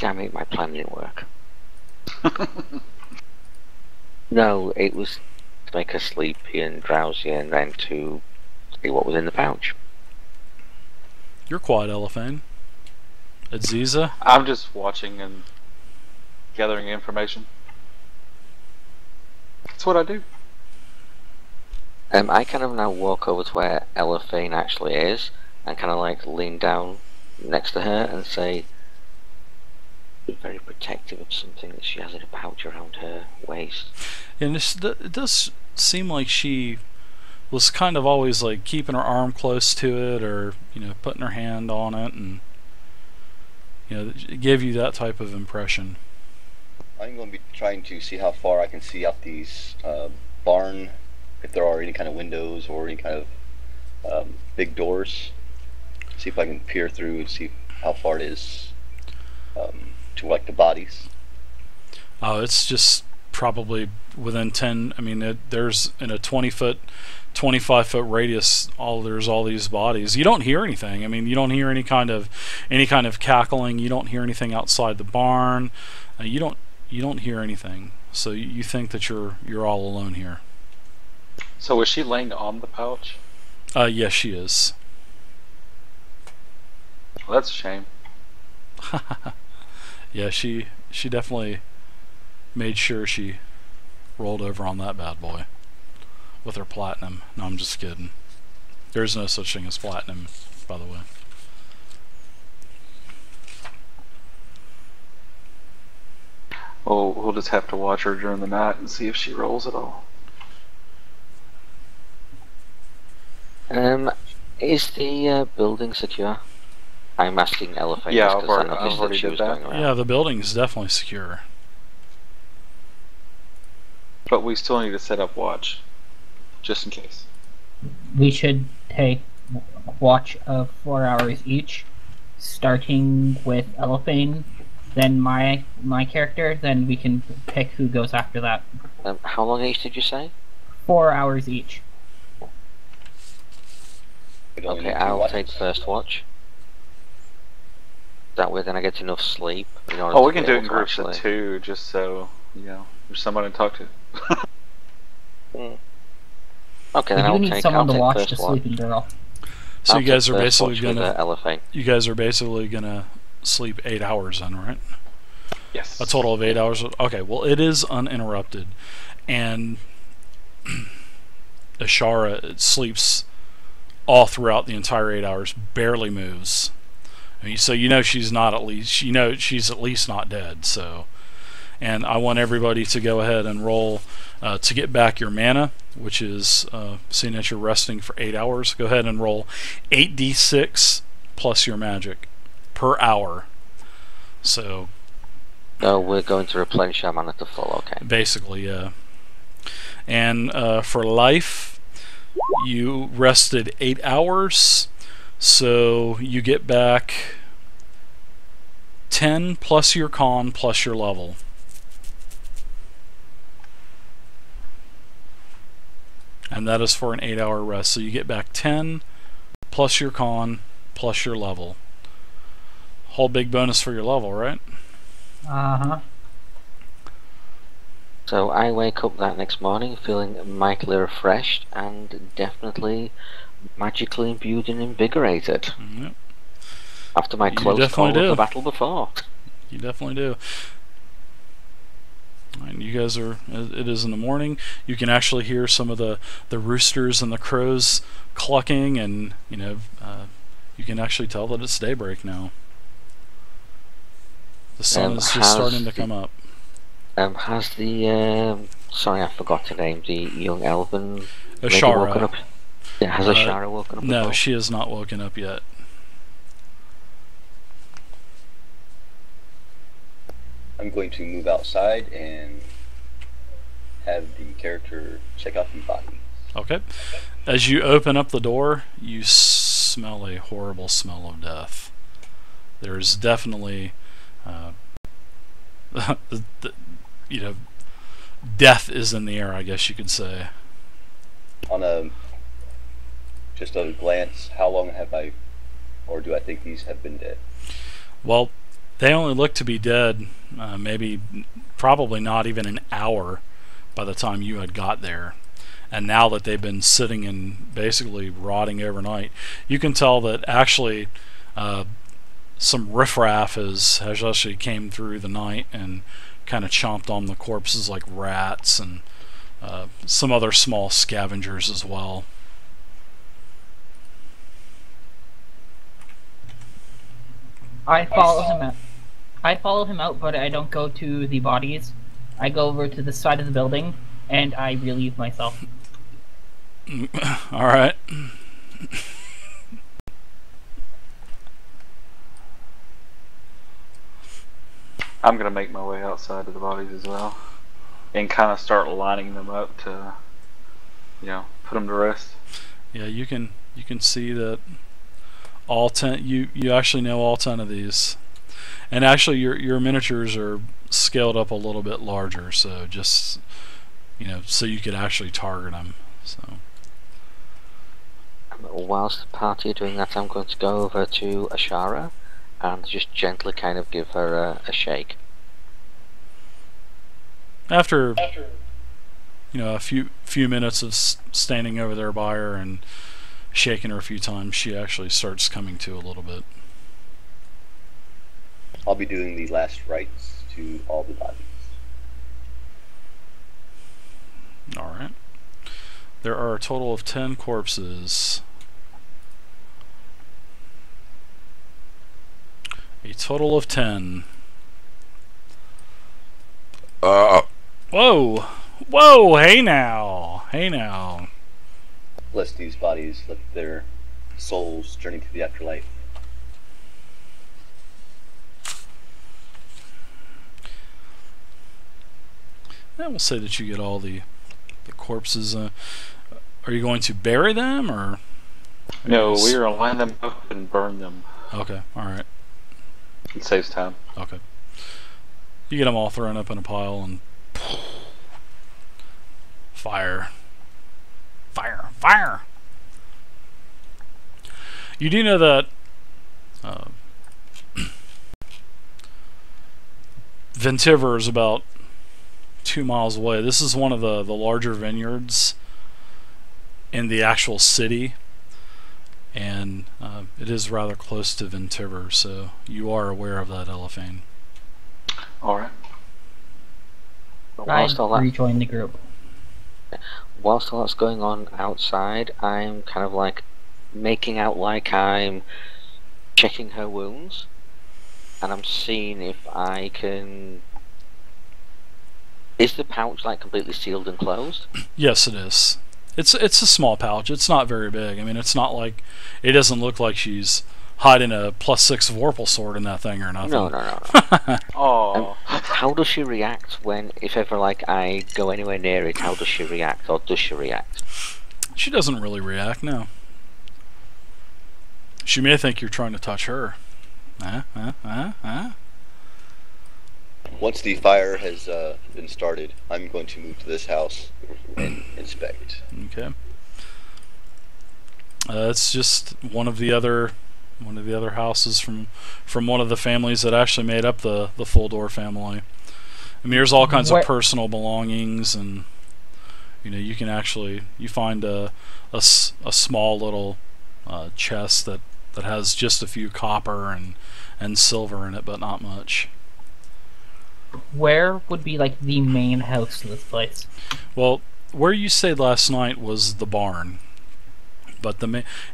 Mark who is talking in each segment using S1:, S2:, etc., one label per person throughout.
S1: Damn it, my plan didn't work. No, it was to make her sleepy and drowsy and then to see what was in the pouch.
S2: You're quiet, Elephant. Aziza?
S3: I'm just watching and gathering information. That's what I do.
S1: I kind of now walk over to where Elephant actually is and kind of like lean down next to her and say, be very protective of something that she has in a pouch around her waist.
S2: And it does seem like she was kind of always like keeping her arm close to it, or putting her hand on it, and it gave you that type of impression.
S4: I'm going to be trying to see how far I can see out these barn, if there are any kind of windows or any kind of big doors. See if I can peer through and see how far it is to like the bodies.
S2: Oh, it's just probably within 10. I mean, there's in a 20-foot, 25-foot radius. There's all these bodies. You don't hear anything. I mean, you don't hear any kind of cackling. You don't hear anything outside the barn. You don't hear anything. So you think that you're all alone here.
S3: So is she laying on the pouch?
S2: Yes, she is.
S3: Well, that's a shame.
S2: Yeah, she definitely made sure she rolled over on that bad boy with her platinum. No, I'm just kidding. There's no such thing as platinum, by the way.
S3: Well, we'll just have to watch her during the night and see if she rolls at all.
S1: Is the building secure? I'm asking Elephant
S3: Yeah,
S1: because I noticed that she was going around.
S2: Yeah, the building is definitely secure.
S3: But we still need to set up watch, just in case.
S5: We should take watch of 4 hours each, starting with Elephant, then my character, then we can pick who goes after that.
S1: How long each did you say?
S5: 4 hours each.
S1: Okay, I'll take first watch. That way then I get enough sleep.
S3: Oh, we can do it in groups of 2, just so, there's someone to talk to.
S1: Okay, then
S5: you need someone to watch the sleeping girl.
S2: So you guys are basically gonna sleep 8 hours then, right?
S3: Yes.
S2: A total of 8 hours. Okay, well it is uninterrupted, and Ashara sleeps all throughout the entire 8 hours, barely moves. I mean, so she's not she's at least not dead. So, and I want everybody to go ahead and roll to get back your mana, which is seeing that you're resting for 8 hours. Go ahead and roll 8d6 plus your magic per hour. So.
S1: Oh, we're going to replenish our mana to full. Okay.
S2: Basically, yeah. And for life, you rested 8 hours. So you get back 10 plus your con plus your level. And that is for an 8-hour rest. So you get back 10 plus your con plus your level. Whole big bonus for your level, right?
S5: Uh-huh.
S1: So I wake up that next morning feeling mightily refreshed and definitely magically imbued and invigorated.
S2: Yep.
S1: After my close call of the battle before.
S2: You definitely do. And you guys are, it is in the morning. You can actually hear some of the roosters and the crows clucking, and you can actually tell that it's daybreak now. The sun is just starting to come up.
S1: Has the sorry, I forgot her name, the young elven
S2: Ashara
S1: woken up? Yeah, has Ashara woken up?
S2: No, she has not woken up yet.
S4: I'm going to move outside and have the character check out the body.
S2: Okay. As you open up the door, you smell a horrible smell of death. There's definitely, death is in the air, I guess you could say.
S4: On just a glance, how long have I, or do I think these have been dead?
S2: Well, They only look to be dead, probably not even an hour by the time you had got there. And now that they've been sitting and basically rotting overnight, you can tell that actually some riffraff has actually came through the night and kind of chomped on the corpses like rats and some other small scavengers as well.
S5: I follow him out. But I don't go to the bodies. I go over to the side of the building and I relieve myself.
S2: All right.
S3: I'm gonna make my way outside of the bodies as well, and kind of start lining them up to, put them to rest.
S2: Yeah, you can see that all 10. You actually know all 10 of these, and actually your miniatures are scaled up a little bit larger, so just so you could actually target them. So.
S1: Whilst the party are doing that, I'm going to go over to Ashara and just gently kind of give her a shake.
S2: After a few minutes of standing over there by her and shaking her a few times, she actually starts coming to a little bit.
S4: I'll be doing the last rites to all the bodies.
S2: Alright. There are a total of 10 corpses. A total of 10. Whoa! Whoa! Hey now! Hey now!
S4: Bless these bodies, let their souls journey to the afterlife.
S2: I will say that you get all the corpses. Are you going to bury them, or?
S3: No, we are going to line them up and burn them.
S2: Okay, alright.
S3: It saves time.
S2: Okay. You get them all thrown up in a pile and fire. Fire! Fire! You do know that Ventiver is about 2 miles away. This is one of the larger vineyards in the actual city, and it is rather close to Ventiver, so you are aware of that, Elephane.
S3: Alright.
S5: I rejoin the group.
S1: Whilst all that's going on outside, I'm kind of like making out like I'm checking her wounds, and I'm seeing if I can... Is the pouch like completely sealed and closed?
S2: Yes, it is. It's a small pouch. It's not very big. I mean, it's not like... It doesn't look like she's hiding a +6 Vorpal sword in that thing or nothing.
S1: No.
S3: Oh.
S1: How does she react when, if ever like I go anywhere near it, how does she react, or does she react?
S2: She doesn't really react, no. She may think you're trying to touch her.
S4: Once the fire has been started, I'm going to move to this house and inspect.
S2: Okay. It's just one of the other houses from one of the families that actually made up the Full-Door family. I mean, there's all kinds of personal belongings, and you can actually find a small little chest that has just a few copper and silver in it, but not much.
S5: Where would be like the main house of this place?
S2: Well, where you stayed last night was the barn, but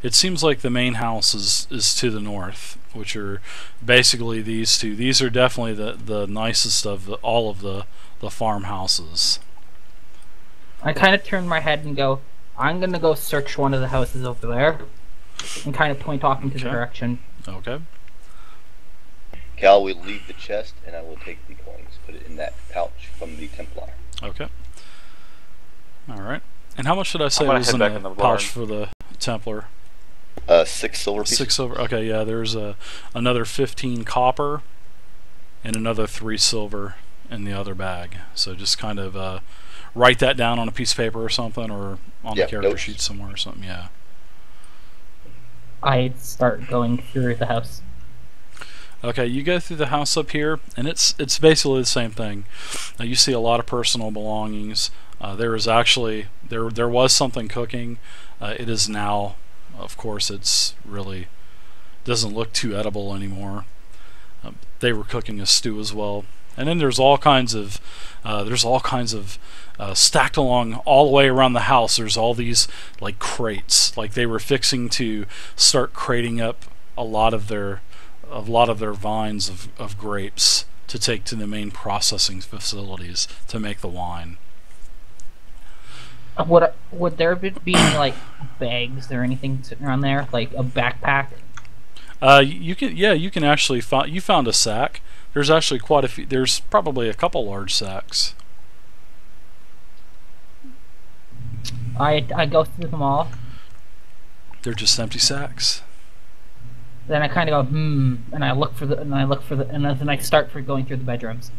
S2: it seems like the main house is to the north, which are basically these two. These are definitely the nicest of all of the farmhouses.
S5: I kind of turn my head and go, I'm gonna go search one of the houses over there, and kind of point off into the direction.
S2: Okay.
S4: Cal will leave the chest, and I will take the coins, put it in that pouch from the Templar.
S2: Okay. All right. And how much did I say
S3: I'm gonna
S2: was
S3: head
S2: in
S3: back
S2: the
S3: in the
S2: pouch
S3: barn.
S2: for the Templar?
S4: 6 silver pieces.
S2: 6 silver. Okay, yeah. There's another 15 copper and another 3 silver in the other bag. So just kind of write that down on a piece of paper or something, or on the character
S4: notes.
S2: sheet somewhere or something. Yeah.
S5: I start going through the house.
S2: Okay, you go through the house up here, and it's basically the same thing. You see a lot of personal belongings. There is actually there was something cooking. It is now, of course, it's really doesn't look too edible anymore. They were cooking a stew as well, and then there's all kinds of stacked along all the way around the house. There's all these like crates, like they were fixing to start crating up a lot of their vines of grapes to take to the main processing facilities to make the wine.
S5: Would there be any, like, bags or anything sitting around there, like a backpack?
S2: You can actually find. You found a sack. There's actually quite a few. There's probably a couple large sacks.
S5: I go through them all.
S2: They're just empty sacks.
S5: Then I kind of go and I look for the and then I start for going through the bedrooms.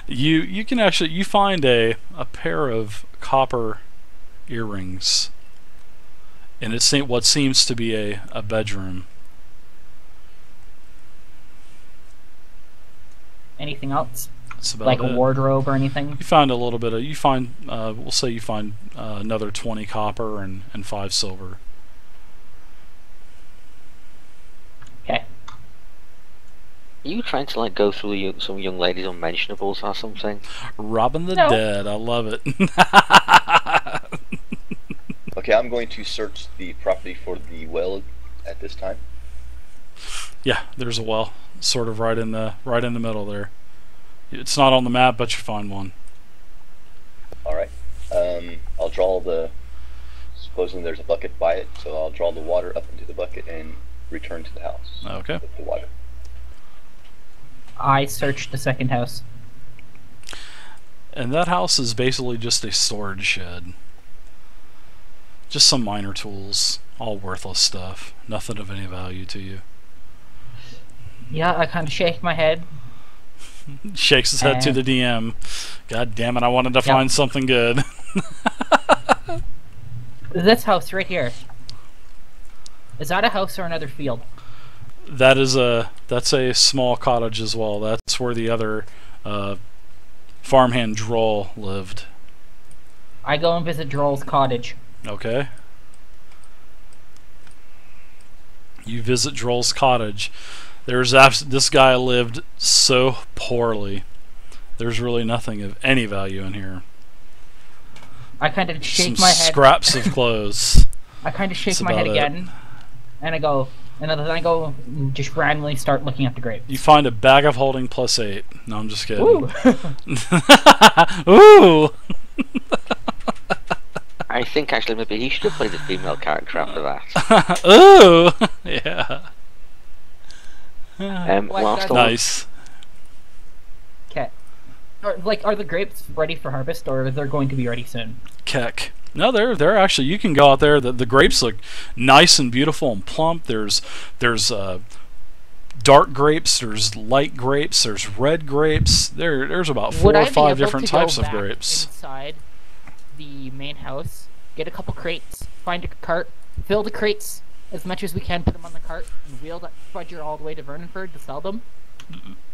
S2: You can actually find a pair of copper earrings, and it's what seems to be a bedroom.
S5: Anything else?
S2: That's about
S5: like
S2: it.
S5: a wardrobe or anything?
S2: You find a little bit of we'll say you find another 20 copper and 5 silver.
S5: Okay.
S1: Are you trying to like go through some young ladies' unmentionables or something?
S2: Robbing the
S5: No.
S2: dead. I love it.
S4: Okay, I'm going to search the property for the well at this time.
S2: Yeah, there's a well, sort of right in the middle there. It's not on the map, but you find one.
S4: Alright. I'll draw supposing there's a bucket by it, so I'll draw the water up into the bucket and return to the house
S2: Okay.
S4: with the water.
S5: I searched the second house.
S2: And that house is basically just a storage shed. Just some minor tools, all worthless stuff. Nothing of any value to you.
S5: Yeah, I kind of shake my head.
S2: Shakes his head to the DM. God damn it, I wanted to find something good.
S5: This house right here. Is that a house or another field?
S2: That's a small cottage as well. That's where the other farmhand Droll lived.
S5: I go and visit Droll's cottage.
S2: Okay. You visit Droll's cottage. This guy lived so poorly. There's really nothing of any value in here.
S5: I kind of shake
S2: Some
S5: my head.
S2: scraps of clothes.
S5: I kind of shake
S2: That's
S5: my head
S2: about it.
S5: again, and I go, and then I go and just randomly start looking at the grapes.
S2: You find a bag of holding +8. No, I'm just kidding.
S5: Ooh.
S2: Ooh!
S1: I think actually maybe he should have played a female character after that.
S2: Ooh! Yeah.
S1: Whilst
S2: Nice.
S5: Okay. Are the grapes ready for harvest, or are they going to be ready soon?
S2: Keck. No, they're actually. You can go out there. The grapes look nice and beautiful and plump. There's dark grapes. There's light grapes. There's red grapes. There's about 4 or 5 different types of grapes.
S5: Inside the main house, get a couple crates, find a cart, fill the crates as much as we can, put them on the cart, and wheel that fudger all the way to Vernonford to sell them.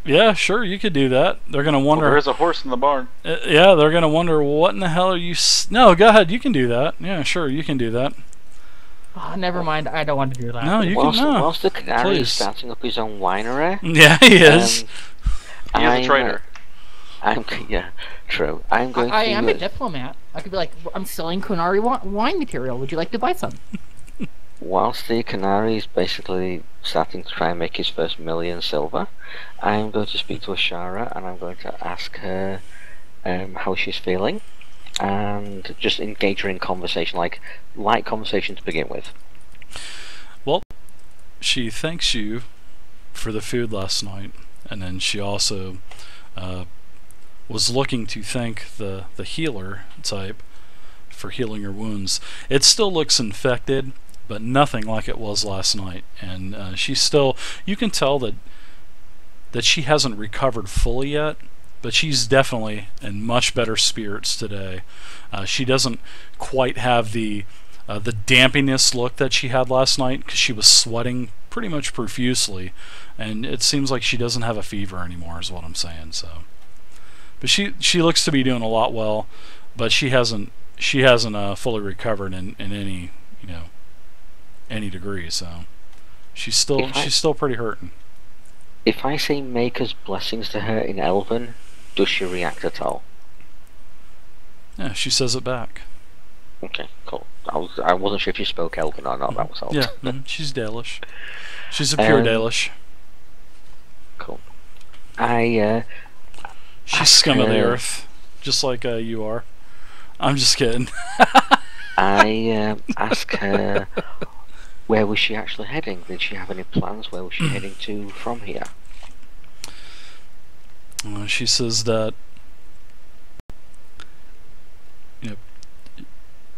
S2: Yeah, sure, you could do that. They're gonna wonder.
S3: There's a horse in the barn.
S2: Yeah, they're gonna wonder what in the hell are you. No, go ahead. You can do that. Yeah, sure, you can do that.
S5: Oh, never mind. I don't want to do that.
S2: No, you
S1: whilst,
S2: can. No.
S1: whilst the canary
S2: Please.
S1: is starting up his own winery.
S2: Yeah, he is.
S3: He is a trader.
S1: Yeah, true. I'm going
S5: I
S1: to.
S5: am a diplomat. I could be like, I'm selling Kunari wine material. Would you like to buy some?
S1: Whilst the canary is basically starting to try and make his first million silver, I'm going to speak to Ashara and I'm going to ask her how she's feeling and just engage her in conversation, like light conversation to begin with.
S2: Well, she thanks you for the food last night, and then she also was looking to thank the healer type for healing her wounds. It still looks infected, but nothing like it was last night, and she's still, you can tell that she hasn't recovered fully yet, but she's definitely in much better spirits today. She doesn't quite have the the dampiness look that she had last night, because she was sweating pretty much profusely, and it seems like she doesn't have a fever anymore, is what I'm saying. So, but she looks to be doing a lot well, but she hasn't fully recovered in any any degree. So she's still pretty hurting.
S1: If I say Maker's blessings to her in Elven, does she react at all?
S2: Yeah, she says it back.
S1: Okay, cool. I wasn't sure if you spoke Elven or not. That was all.
S2: Yeah, she's Dalish. She's a pure Dalish.
S1: Cool.
S2: She's scum of the earth, just like you are. I'm just kidding.
S1: I ask her, where was she actually heading? Did she have any plans? Where was she heading to from here?
S2: She says that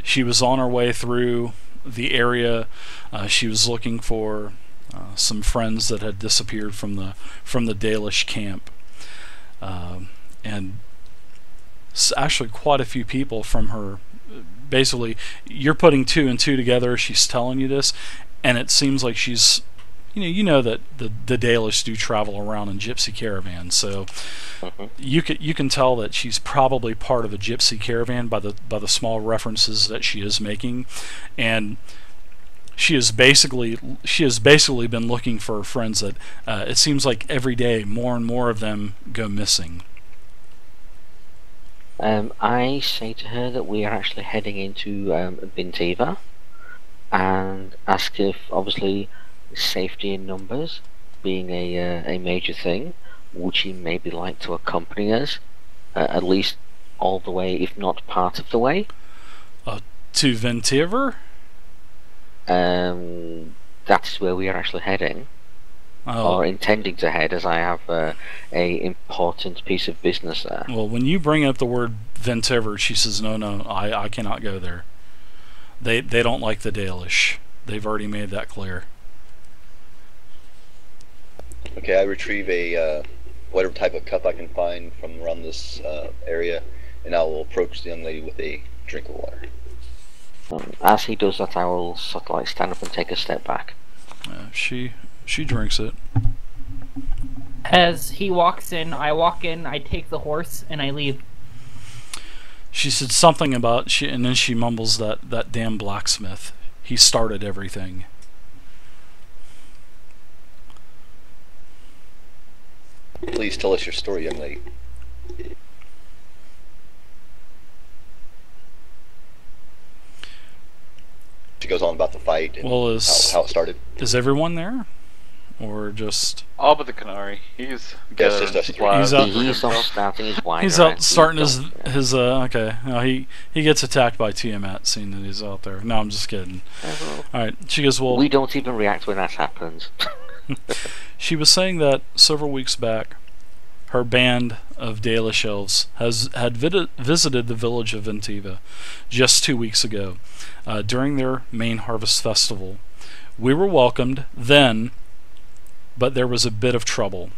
S2: she was on her way through the area. She was looking for some friends that had disappeared from the Dalish camp, and actually quite a few people from her. Basically, you're putting two and two together. She's telling you this, and it seems like she's, you know that the Dalish do travel around in gypsy caravans, so you can tell that she's probably part of a gypsy caravan by the small references that she is making, and she has basically been looking for friends that it seems like every day more and more of them go missing.
S1: I say to her that we are actually heading into Bintiva, and ask if, obviously, safety in numbers being a major thing, would she maybe like to accompany us, at least all the way, if not part of the way?
S2: To Ventiver?
S1: That's where we are actually heading. Or intending to head, as I have a important piece of business there.
S2: Well, when you bring up the word Ventiver, she says, no, I cannot go there. They don't like the Dalish. They've already made that clear.
S4: Okay, I retrieve a whatever type of cup I can find from around this area, and I will approach the young lady with a drink of water.
S1: As he does that, I will sort of like stand up and take a step back.
S2: She drinks it.
S5: As he walks in, I take the horse, and I leave.
S2: She said something about and then she mumbles that damn blacksmith. He started everything.
S4: Please tell us your story, young lady. She goes on about the fight and how it started.
S2: Is everyone there? Or just...
S3: All but the Canary. He's
S4: just us.
S2: He's
S1: out starting his wine.
S2: He's out starting his okay. No, he gets attacked by Tiamat, seeing that he's out there. No, I'm just kidding. Alright, she goes, well...
S1: We don't even react when that happens.
S2: She was saying that several weeks back, her band of Dalish elves had visited the village of Ventiva just 2 weeks ago during their main harvest festival. We were welcomed then, but there was a bit of trouble.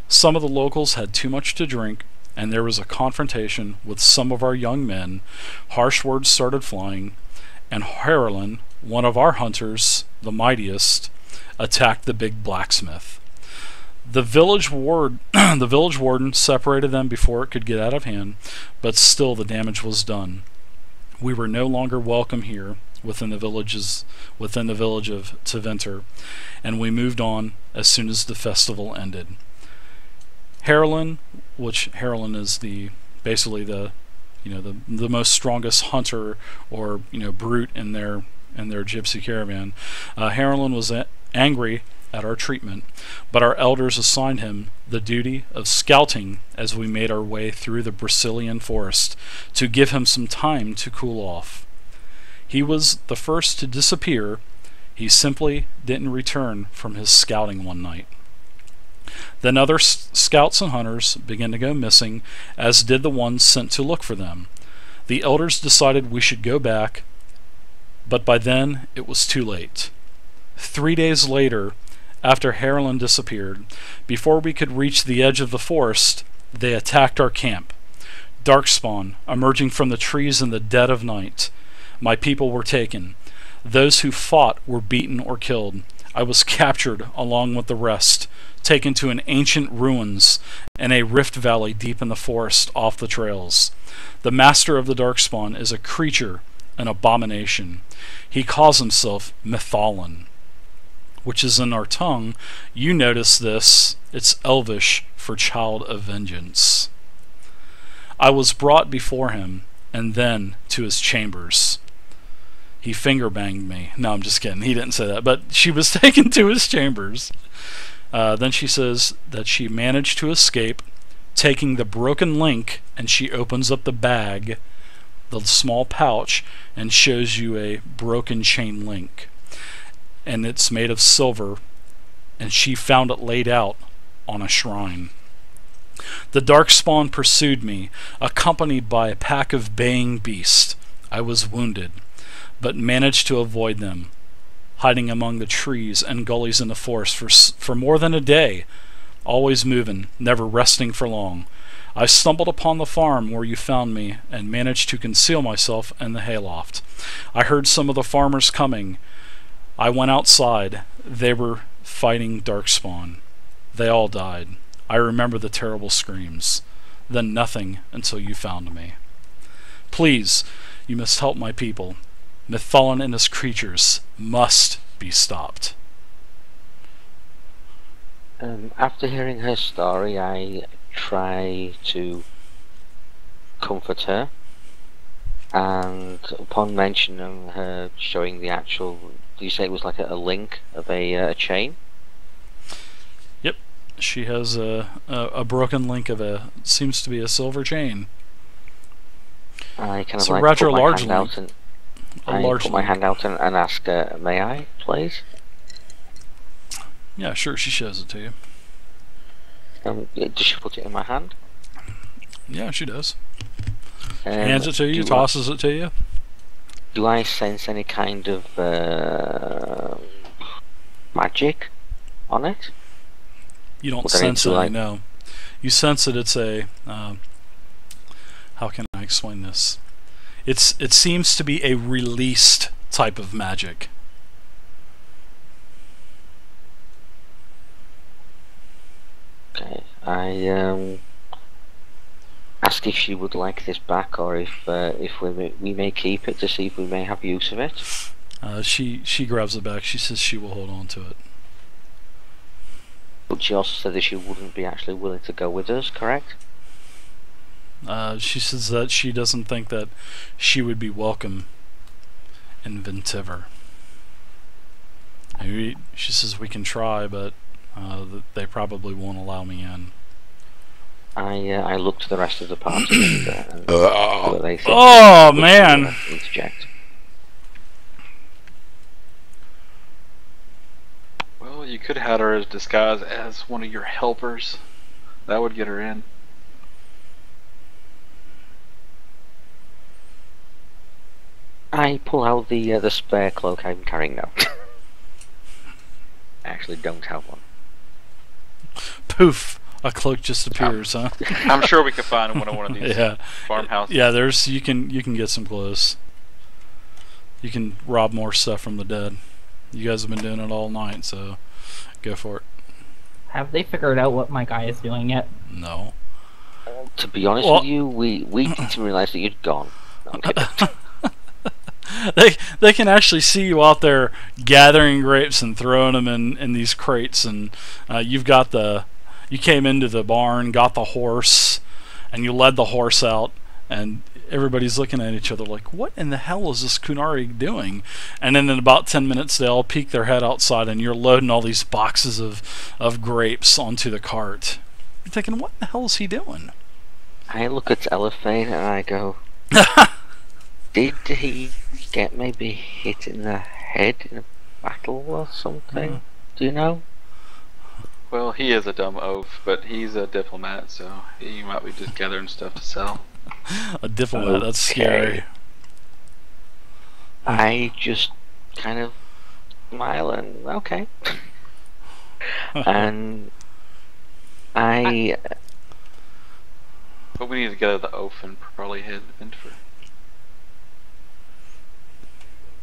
S2: Some of the locals had too much to drink, and there was a confrontation with some of our young men. Harsh words started flying, and Harlan, one of our hunters, the mightiest, attacked the big blacksmith. The village warden separated them before it could get out of hand, but still the damage was done. We were no longer welcome here within the village of Teventer, and we moved on as soon as the festival ended. Harlan, which Harlan is basically the most strongest hunter or brute in their gypsy caravan. Harlan was angry at our treatment, but our elders assigned him the duty of scouting as we made our way through the Brazilian forest to give him some time to cool off. He was the first to disappear. He simply didn't return from his scouting one night. Then other scouts and hunters began to go missing, as did the ones sent to look for them. The elders decided we should go back, but by then it was too late. 3 days later, after Harlan disappeared, before we could reach the edge of the forest, they attacked our camp. Darkspawn, emerging from the trees in the dead of night. My people were taken. Those who fought were beaten or killed. I was captured along with the rest, taken to an ancient ruins in a rift valley deep in the forest off the trails. The master of the Darkspawn is a creature, an abomination. He calls himself Mythalon, which is in our tongue. You notice this. It's Elvish for child of vengeance. I was brought before him, and then to his chambers. He finger banged me. No, I'm just kidding. He didn't say that. But she was taken to his chambers. Then she says that she managed to escape, taking the broken link, and she opens up the bag, the small pouch, and shows you a broken chain link. And it's made of silver, and she found it laid out on a shrine. The Darkspawn pursued me, accompanied by a pack of baying beasts. I was wounded, but managed to avoid them, hiding among the trees and gullies in the forest for more than a day, always moving, never resting for long. I stumbled upon the farm where you found me and managed to conceal myself in the hayloft. I heard some of the farmers coming. I went outside. They were fighting Darkspawn. They all died. I remember the terrible screams. Then nothing until you found me. Please, you must help my people. Mythalon and his creatures must be stopped.
S1: After hearing her story, I try to comfort her, and upon mentioning her showing the actual, do you say it was like a link of a chain?
S2: Yep, she has a broken link of seems to be a silver chain.
S1: I kind of
S2: So
S1: like
S2: rather
S1: put my
S2: large
S1: hand
S2: link.
S1: out and
S2: A
S1: I
S2: large
S1: put my
S2: link.
S1: hand out and ask, may I, please?
S2: Yeah, sure, she shows it to you.
S1: Does she put it in my hand?
S2: Yeah, she does.
S1: Hands
S2: Hands it to you, tosses it to you.
S1: Do I sense any kind of magic on it?
S2: You don't
S1: What do I need
S2: sense
S1: to,
S2: any,
S1: like-
S2: no. You sense that it's a, how can I explain this? It seems to be a released type of magic.
S1: Okay, I ask if she would like this back, or if we may keep it to see if we may have use of it.
S2: She grabs it back. She says she will hold on to it.
S1: But she also said that she wouldn't be actually willing to go with us, correct?
S2: She says that she doesn't think that she would be welcome in Ventiver. She says we can try, but they probably won't allow me in.
S1: I look to the rest of the party and see what they think.
S2: Oh,
S1: Which
S2: man.
S1: will interject.
S3: Well, you could have had her as disguised as one of your helpers. That would get her in.
S1: I pull out the spare cloak I'm carrying now. I actually don't have one.
S2: Poof! A cloak just appears, huh?
S3: I'm sure we could find one of these
S2: Yeah.
S3: farmhouses.
S2: Yeah, there's you can get some clothes. You can rob more stuff from the dead. You guys have been doing it all night, so go for it.
S5: Have they figured out what my guy is doing yet?
S2: No.
S1: To be honest
S2: Well-
S1: with you, we didn't realise that you'd gone. No, I'm kidding.
S2: They can actually see you out there gathering grapes and throwing them in these crates, and you came into the barn, got the horse, and you led the horse out, and everybody's looking at each other like, what in the hell is this Kunari doing? And then in about 10 minutes they all peek their head outside, and you're loading all these boxes of grapes onto the cart. You're thinking, what the hell is he doing?
S1: I look at Elephane and I go, did he get maybe hit in the head in a battle or something? Do you know?
S3: Well, he is a dumb oaf, but he's a diplomat, so he might be just gathering stuff to sell.
S2: A diplomat, that's
S1: Okay.
S2: scary.
S1: I just kind of smile and okay. And I
S3: But we need to go to the oaf and probably head into.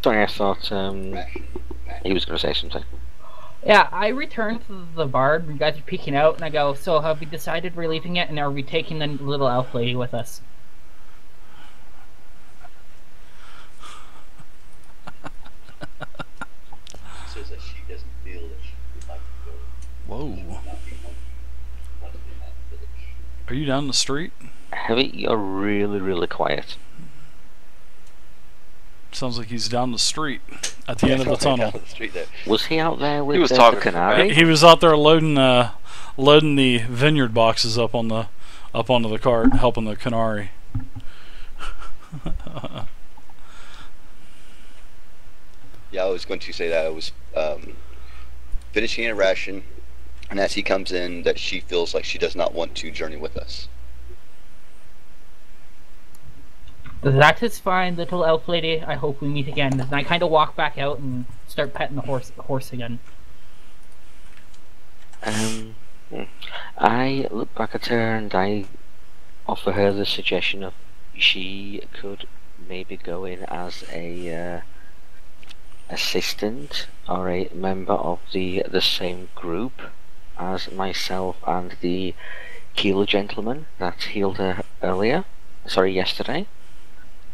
S1: Sorry, I thought
S4: Ration.
S1: he was going to say something.
S5: Yeah, I returned to the bar. You guys are peeking out, and I go, so have we decided we're leaving it, and are we taking the little elf lady with us?
S4: She says that she doesn't feel that she would like to go.
S2: Whoa.
S4: Not being one who wants to be in that village.
S2: Are you down the street?
S1: Heavy, you're really, really quiet.
S2: Sounds like he's down the street at the end of the tunnel.
S4: Down the street there.
S1: Was he out there with
S3: was
S1: the
S3: talking
S1: canary?
S2: He was out there loading the vineyard boxes up onto the cart, helping the canary.
S4: Yeah, I was going to say that I was finishing a ration, and as he comes in, that she feels like she does not want to journey with us.
S5: That is fine, little elf lady. I hope we meet again. And I kind of walk back out and start petting the horse again.
S1: I look back at her and I offer her the suggestion of she could maybe go in as a assistant or a member of the same group as myself and the healer gentleman that healed her yesterday.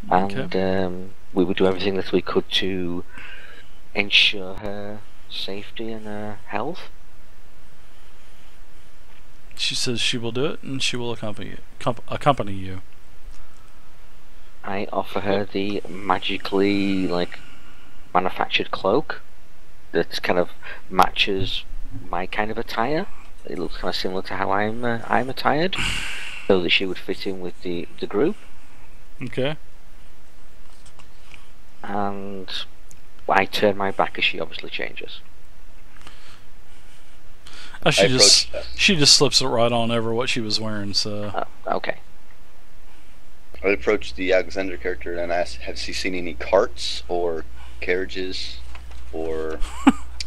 S1: And we would do everything that we could to ensure her safety and her health.
S2: She says she will do it, and she will accompany you.
S1: I offer her the magically manufactured cloak that kind of matches my kind of attire. It looks kind of similar to how I'm attired, so that she would fit in with the group.
S2: Okay.
S1: And I turn my back as she obviously changes.
S2: She just slips it right on over what she was wearing. So
S1: Okay.
S4: I would approach the Alexander character and ask, has he seen any carts or carriages or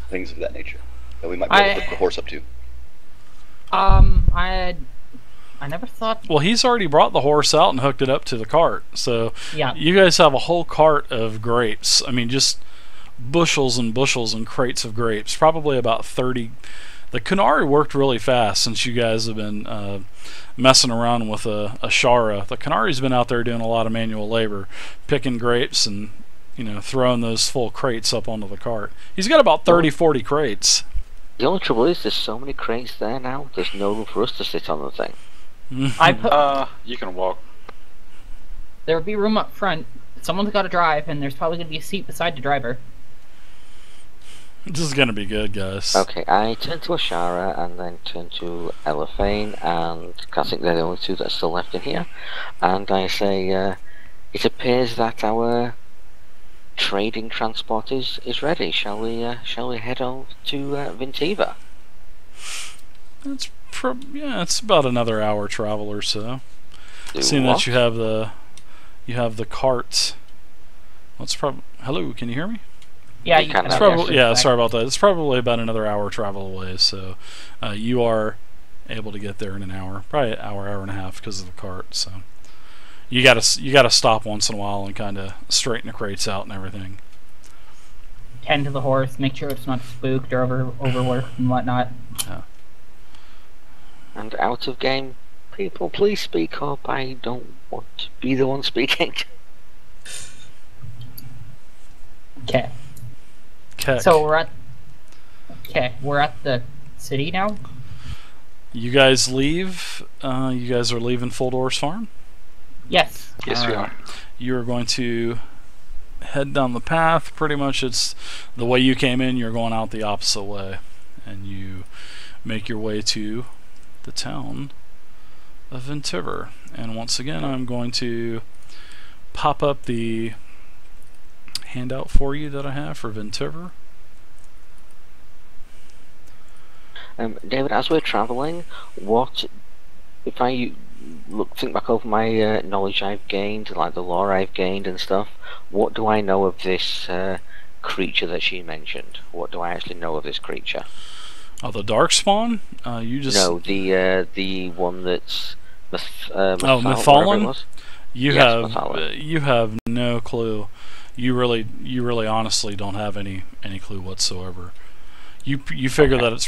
S4: things of that nature that we might be able to hook the horse up to?
S5: I never thought.
S2: Well, he's already brought the horse out and hooked it up to the cart. So
S5: Yeah.
S2: you guys have a whole cart of grapes. I mean, just bushels and bushels and crates of grapes. Probably about 30. The canary worked really fast since you guys have been messing around with a Shara. The canary's been out there doing a lot of manual labor, picking grapes and throwing those full crates up onto the cart. He's got about 30, 40 crates.
S1: The only trouble is there's so many crates there now, there's no room for us to sit on the thing.
S5: I put.
S3: You can walk.
S5: There would be room up front. Someone's got to drive, and there's probably going to be a seat beside the driver.
S2: This is going to be good, guys.
S1: Okay, I turn to Ashara and then turn to Elephane, and I think they're the only two that are still left in here. And I say, it appears that our trading transport is ready. Shall we head on to Vintiva?
S2: It's about another hour travel or so. Seeing that you have the carts. Hello, can you hear me?
S5: Yeah,
S1: You can
S5: it's
S2: Probably, sorry about that. It's probably about another hour travel away, so you are able to get there in an hour, probably an hour and a half because of the cart. So you gotta stop once in a while and kind of straighten the crates out and everything.
S5: Tend to the horse, make sure it's not spooked or overworked and whatnot.
S2: Yeah.
S1: And out of game, people, please speak up. I don't want to be the one speaking.
S5: Okay. So we're at the city now.
S2: You guys leave. You guys are leaving Full Doors Farm.
S5: Yes.
S3: Yes, we are.
S2: You are going to head down the path. Pretty much, it's the way you came in. You're going out the opposite way, and you make your way to the town of Vintiver. And once again, I'm going to pop up the handout for you that I have for Vintiver.
S1: David, as we're travelling, what if I think back over my knowledge I've gained, like the lore I've gained and stuff? What do I know of this creature that she mentioned? What do I actually know of this creature?
S2: Oh, the Darkspawn?
S1: No, the one that's
S2: Mythalin? You have no clue. you really honestly don't have any clue whatsoever. You figure that it's